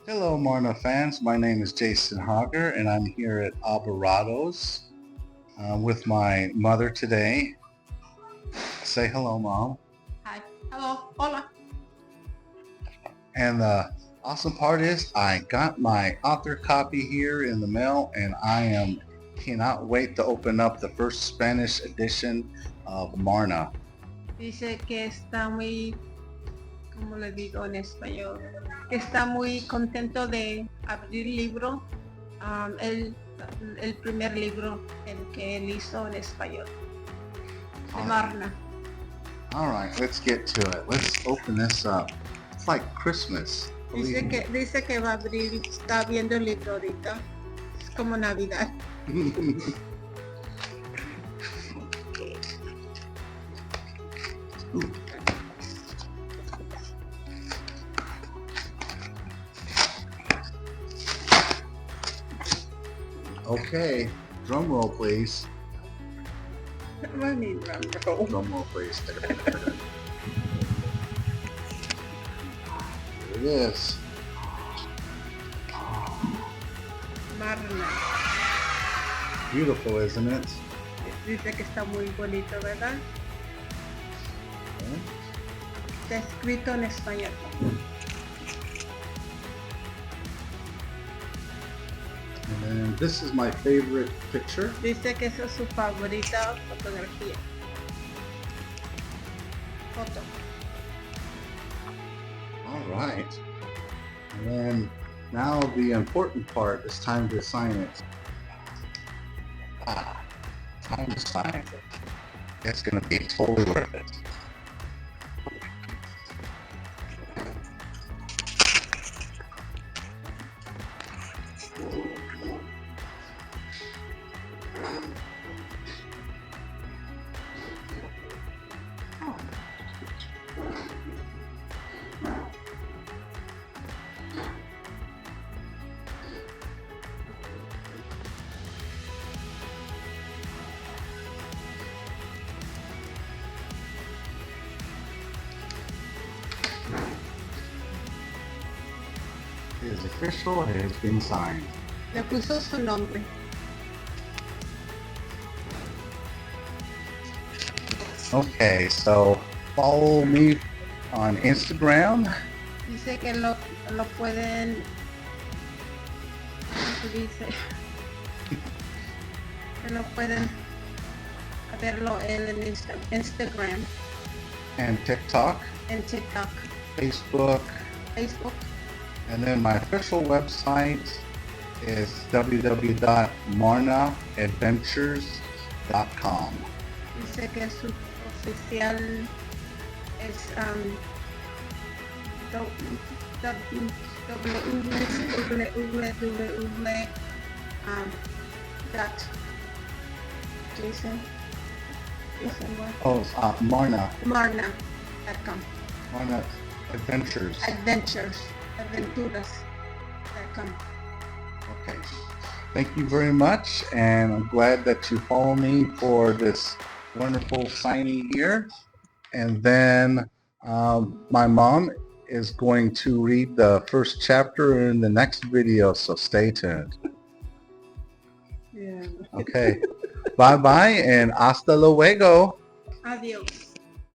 Hello, Marna Fans. My name is Jason Hogger, and I'm here at Alvarado's with my mother today. Say hello, Mom. Hi. Hello. Hola. And the awesome part is I got my author copy here in the mail, and I cannot wait to open up the first Spanish edition of Marna. Dice que está muy, ¿cómo le digo en español? Que está muy contento de abrir libro, el primer libro que él hizo en español. De Marna. All right, let's get to it. Let's open this up. It's like Christmas. Dice que va a abrir, está viendo el libro ahorita. Es como Navidad. Okay, drum roll, please. I need drum roll. Drum roll, please. There it is. Marna. Beautiful, isn't it? Dice que está muy bonito, ¿verdad? Está escrito en español. And this is my favorite picture. Dice que esa es su favorita fotografía. Foto. All right. And then now the important part is time to sign it. Time to sign it. It's going to be totally worth it. It is official. It has been signed. Le puso su nombre. Okay, so follow me on Instagram. Dice que lo pueden, dice que lo pueden verlo en Instagram, And TikTok, en TikTok, Facebook, and then my official website is www.MarnaAdventures.com. Dice que su oficial es www. Dot Jason what? Oh, Marna. Marna.com. Marna Adventures. Aventuras.com. Okay. Thank you very much, and I'm glad that you follow me for this wonderful signing here. And then my mom is going to read the first chapter in the next video, so stay tuned. Yeah. Okay. Bye-bye and hasta luego. Adiós.